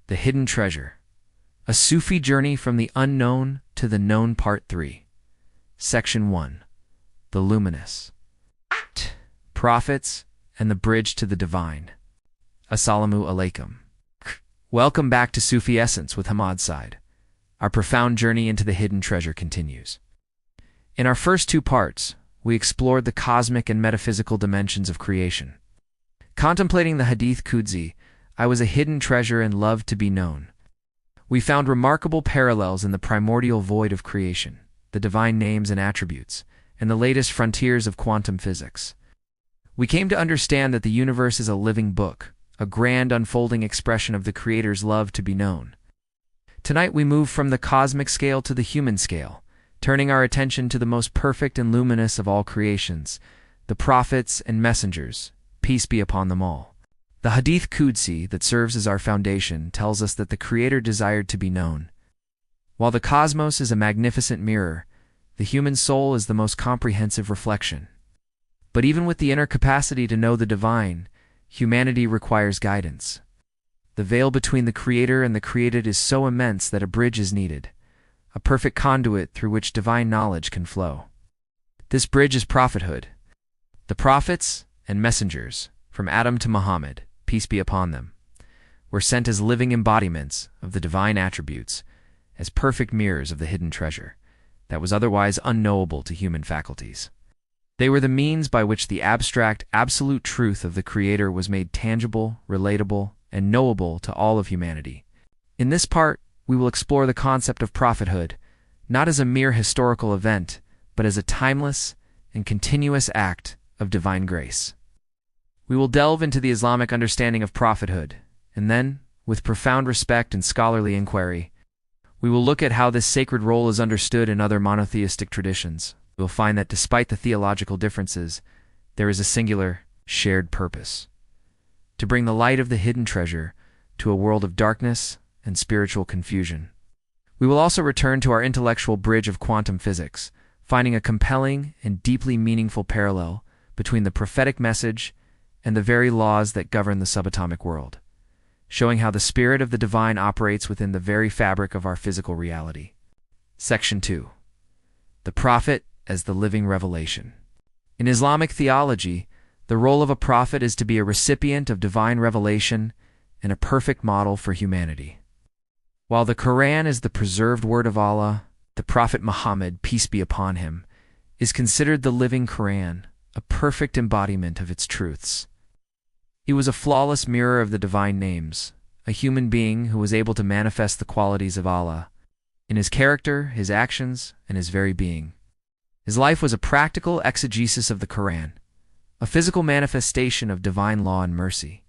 The Hidden Treasure. A Sufi Journey from the Unknown to the Known Part 3. Section 1. The Luminous. Prophets and the Bridge to the Divine. Assalamu alaikum. Welcome back to Sufi Essence with Hammad Syed. Our profound journey into the hidden treasure continues. In our first two parts, we explored the cosmic and metaphysical dimensions of creation. Contemplating the Hadith Qudsi, I was a hidden treasure and loved to be known. We found remarkable parallels in the primordial void of creation, the divine names and attributes, and the latest frontiers of quantum physics. We came to understand that the universe is a living book, a grand unfolding expression of the Creator's love to be known. Tonight we move from the cosmic scale to the human scale, turning our attention to the most perfect and luminous of all creations, the prophets and messengers, peace be upon them all. The Hadith Qudsi that serves as our foundation tells us that the Creator desired to be known. While the cosmos is a magnificent mirror, the human soul is the most comprehensive reflection. But even with the inner capacity to know the divine, humanity requires guidance. The veil between the Creator and the created is so immense that a bridge is needed, a perfect conduit through which divine knowledge can flow. This bridge is prophethood. The prophets and messengers, from Adam to Muhammad, peace be upon them, were sent as living embodiments of the divine attributes, as perfect mirrors of the hidden treasure that was otherwise unknowable to human faculties. They were the means by which the abstract, absolute truth of the Creator was made tangible, relatable, and knowable to all of humanity. In this part, we will explore the concept of prophethood, not as a mere historical event, but as a timeless and continuous act of divine grace. We will delve into the Islamic understanding of prophethood, and then, with profound respect and scholarly inquiry, we will look at how this sacred role is understood in other monotheistic traditions. We will find that despite the theological differences, there is a singular, shared purpose: to bring the light of the hidden treasure to a world of darkness and spiritual confusion. We will also return to our intellectual bridge of quantum physics, finding a compelling and deeply meaningful parallel between the prophetic message and the very laws that govern the subatomic world, showing how the spirit of the divine operates within the very fabric of our physical reality. Section 2. The Prophet as the Living Revelation. In Islamic theology, the role of a prophet is to be a recipient of divine revelation and a perfect model for humanity. While the Quran is the preserved word of Allah, the Prophet Muhammad, peace be upon him, is considered the living Quran, a perfect embodiment of its truths. He was a flawless mirror of the divine names, a human being who was able to manifest the qualities of Allah in his character, his actions, and his very being. His life was a practical exegesis of the Quran, a physical manifestation of divine law and mercy.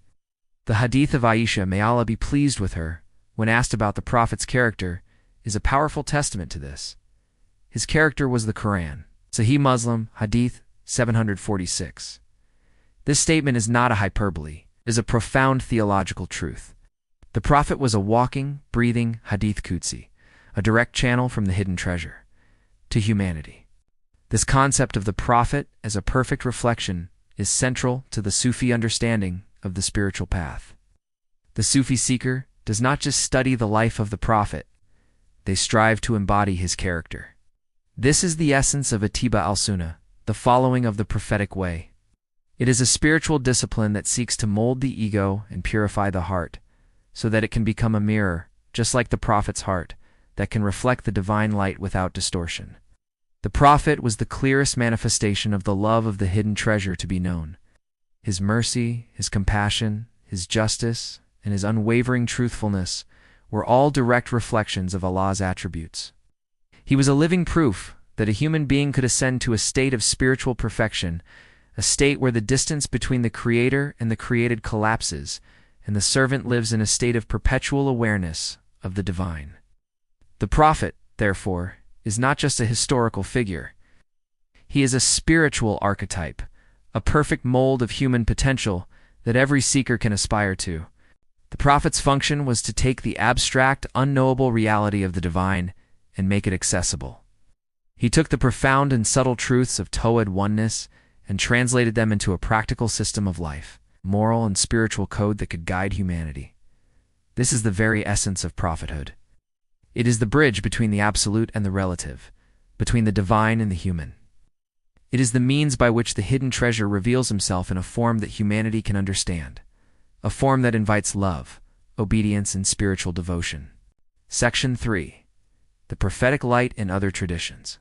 The Hadith of Aisha, may Allah be pleased with her, when asked about the Prophet's character, is a powerful testament to this. His character was the Quran. Sahih Muslim, Hadith 746. This statement is not a hyperbole. It is a profound theological truth. The Prophet was a walking, breathing Hadith Qudsi, a direct channel from the hidden treasure to humanity. This concept of the Prophet as a perfect reflection is central to the Sufi understanding of the spiritual path. The Sufi seeker does not just study the life of the Prophet, they strive to embody his character. This is the essence of Atiba al-Sunnah, the following of the prophetic way. It is a spiritual discipline that seeks to mold the ego and purify the heart, so that it can become a mirror, just like the Prophet's heart, that can reflect the divine light without distortion. The Prophet was the clearest manifestation of the love of the hidden treasure to be known. His mercy, his compassion, his justice, and his unwavering truthfulness were all direct reflections of Allah's attributes. He was a living proof that a human being could ascend to a state of spiritual perfection, a state where the distance between the Creator and the created collapses, and the servant lives in a state of perpetual awareness of the divine. The Prophet, therefore, is not just a historical figure. He is a spiritual archetype, a perfect mold of human potential that every seeker can aspire to. The Prophet's function was to take the abstract, unknowable reality of the divine and make it accessible. He took the profound and subtle truths of Tawhid oneness and translated them into a practical system of life, moral and spiritual code that could guide humanity. This is the very essence of prophethood. It is the bridge between the absolute and the relative, between the divine and the human. It is the means by which the hidden treasure reveals himself in a form that humanity can understand, a form that invites love, obedience, and spiritual devotion. Section 3. The prophetic light and other traditions.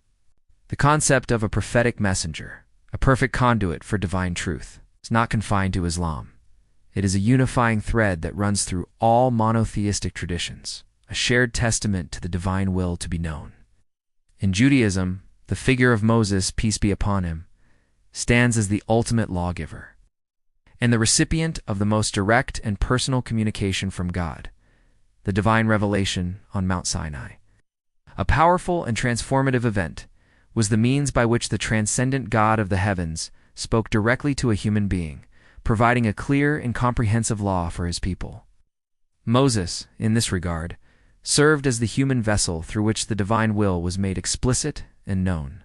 The concept of a prophetic messenger, a perfect conduit for divine truth, is not confined to Islam. It is a unifying thread that runs through all monotheistic traditions, a shared testament to the divine will to be known. In Judaism, the figure of Moses, peace be upon him, stands as the ultimate lawgiver and the recipient of the most direct and personal communication from God, the divine revelation on Mount Sinai. A powerful and transformative event was the means by which the transcendent God of the heavens spoke directly to a human being, providing a clear and comprehensive law for his people. Moses, in this regard, served as the human vessel through which the divine will was made explicit and known.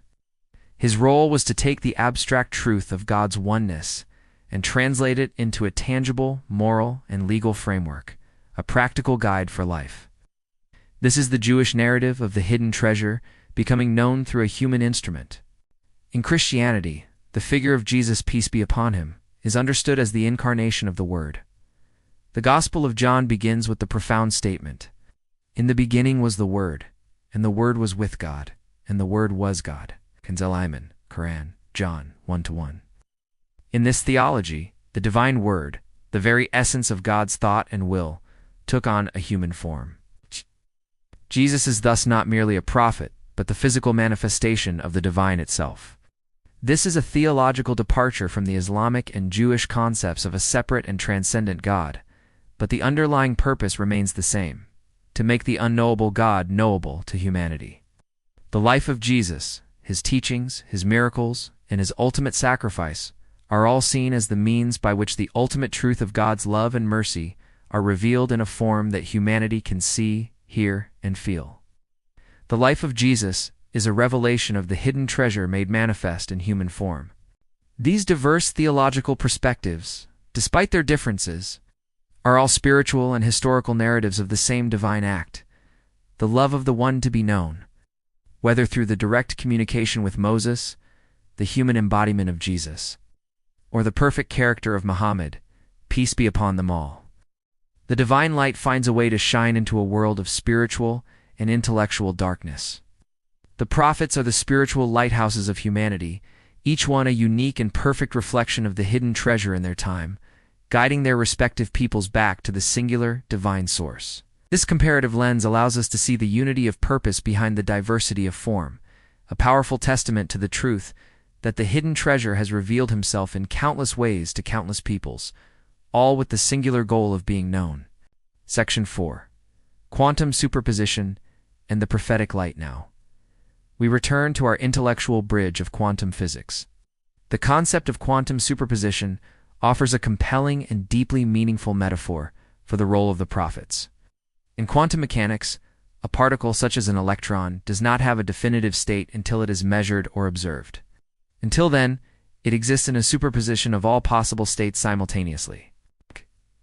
His role was to take the abstract truth of God's oneness and translate it into a tangible, moral, and legal framework, a practical guide for life. This is the Jewish narrative of the hidden treasure becoming known through a human instrument. In Christianity, the figure of Jesus, peace be upon him, is understood as the incarnation of the Word. The Gospel of John begins with the profound statement, "In the beginning was the Word, and the Word was with God, and the Word was God." Kanzel Ayman, Quran, John 1-1. In this theology, the divine Word, the very essence of God's thought and will, took on a human form. Jesus is thus not merely a prophet, but the physical manifestation of the divine itself. This is a theological departure from the Islamic and Jewish concepts of a separate and transcendent God, but the underlying purpose remains the same: to make the unknowable God knowable to humanity. The life of Jesus, his teachings, his miracles, and his ultimate sacrifice are all seen as the means by which the ultimate truth of God's love and mercy are revealed in a form that humanity can see, hear, and feel. The life of Jesus is a revelation of the hidden treasure made manifest in human form. These diverse theological perspectives, despite their differences, are all spiritual and historical narratives of the same divine act, the love of the one to be known, whether through the direct communication with Moses, the human embodiment of Jesus, or the perfect character of Muhammad, peace be upon them all. The divine light finds a way to shine into a world of spiritual and intellectual darkness. The prophets are the spiritual lighthouses of humanity, each one a unique and perfect reflection of the hidden treasure in their time, guiding their respective peoples back to the singular, divine source. This comparative lens allows us to see the unity of purpose behind the diversity of form, a powerful testament to the truth that the hidden treasure has revealed himself in countless ways to countless peoples, all with the singular goal of being known. Section 4. Quantum superposition and the prophetic light. Now, we return to our intellectual bridge of quantum physics. The concept of quantum superposition offers a compelling and deeply meaningful metaphor for the role of the prophets. In quantum mechanics, a particle such as an electron does not have a definitive state until it is measured or observed. Until then, it exists in a superposition of all possible states simultaneously.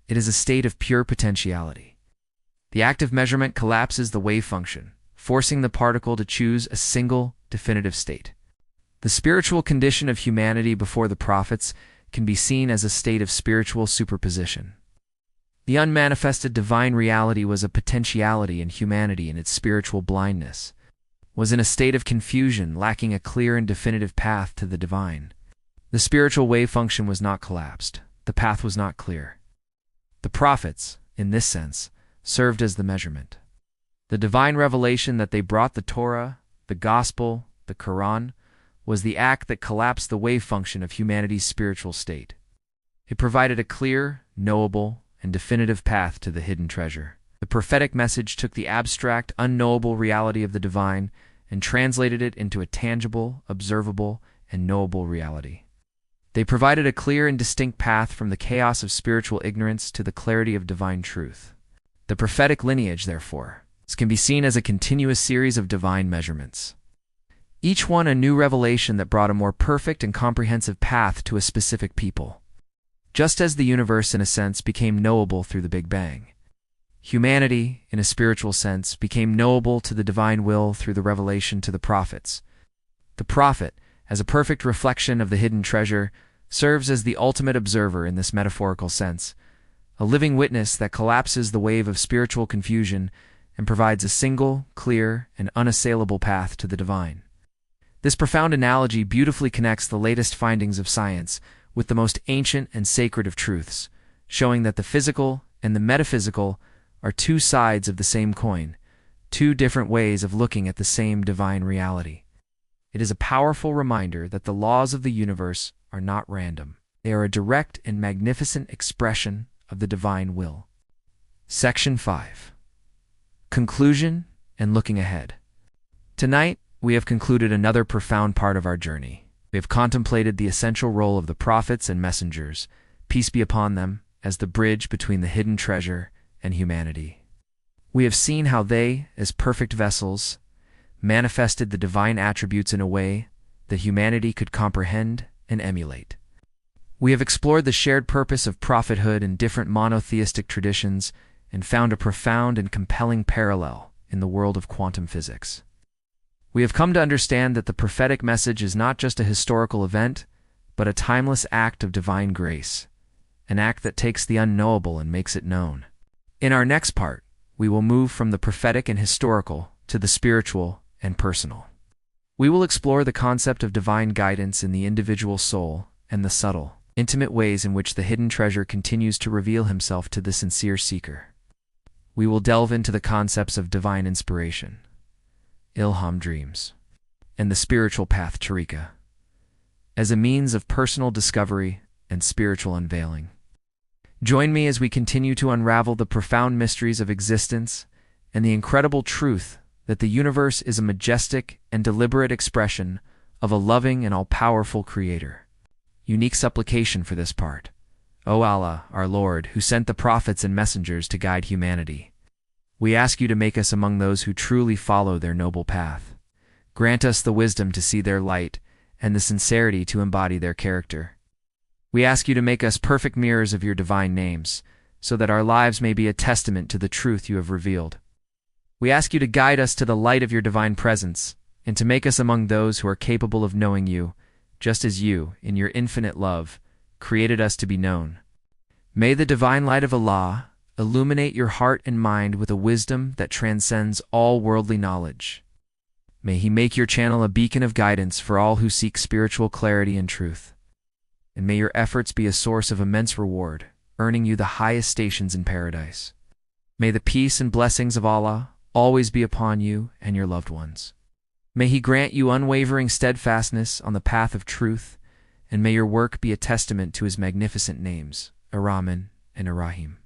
It is a state of pure potentiality. The act of measurement collapses the wave function, forcing the particle to choose a single, definitive state. The spiritual condition of humanity before the prophets can be seen as a state of spiritual superposition. The unmanifested divine reality was a potentiality, and humanity, in its spiritual blindness, was in a state of confusion, lacking a clear and definitive path to the divine. The spiritual wave function was not collapsed. The path was not clear. The prophets, in this sense, served as the measurement. The divine revelation that they brought, the Torah, the Gospel, the Quran, was the act that collapsed the wave function of humanity's spiritual state. It provided a clear, knowable, and definitive path to the hidden treasure. The prophetic message took the abstract, unknowable reality of the divine and translated it into a tangible, observable, and knowable reality. They provided a clear and distinct path from the chaos of spiritual ignorance to the clarity of divine truth. The prophetic lineage, therefore, can be seen as a continuous series of divine measurements, each one a new revelation that brought a more perfect and comprehensive path to a specific people. Just as the universe, in a sense, became knowable through the Big Bang, Humanity, in a spiritual sense, became knowable to the divine will through the revelation to the prophets. The prophet, as a perfect reflection of the hidden treasure, serves as the ultimate observer in this metaphorical sense, a living witness that collapses the wave of spiritual confusion and provides a single, clear, and unassailable path to the divine. This profound analogy beautifully connects the latest findings of science with the most ancient and sacred of truths, showing that the physical and the metaphysical are two sides of the same coin, two different ways of looking at the same divine reality. It is a powerful reminder that the laws of the universe are not random. They are a direct and magnificent expression of the divine will. Section 5. Conclusion and looking ahead. Tonight, we have concluded another profound part of our journey. We have contemplated the essential role of the prophets and messengers, peace be upon them, as the bridge between the hidden treasure and humanity. We have seen how they, as perfect vessels, manifested the divine attributes in a way that humanity could comprehend and emulate. We have explored the shared purpose of prophethood in different monotheistic traditions and found a profound and compelling parallel in the world of quantum physics. We have come to understand that the prophetic message is not just a historical event, but a timeless act of divine grace, an act that takes the unknowable and makes it known. In our next part, we will move from the prophetic and historical to the spiritual and personal. We will explore the concept of divine guidance in the individual soul and the subtle, intimate ways in which the hidden treasure continues to reveal himself to the sincere seeker. We will delve into the concepts of divine inspiration, ilham dreams, and the spiritual path tariqa, as a means of personal discovery and spiritual unveiling. Join me as we continue to unravel the profound mysteries of existence and the incredible truth that the universe is a majestic and deliberate expression of a loving and all-powerful Creator. Unique supplication for this part. O Allah, our Lord, who sent the prophets and messengers to guide humanity, we ask you to make us among those who truly follow their noble path. Grant us the wisdom to see their light and the sincerity to embody their character. We ask you to make us perfect mirrors of your divine names, so that our lives may be a testament to the truth you have revealed. We ask you to guide us to the light of your divine presence, and to make us among those who are capable of knowing you, just as you, in your infinite love, created us to be known. May the divine light of Allah illuminate your heart and mind with a wisdom that transcends all worldly knowledge. May He make your channel a beacon of guidance for all who seek spiritual clarity and truth. And may your efforts be a source of immense reward, earning you the highest stations in paradise. May the peace and blessings of Allah always be upon you and your loved ones. May He grant you unwavering steadfastness on the path of truth, and may your work be a testament to His magnificent names, Ar-Rahman and Ar-Rahim.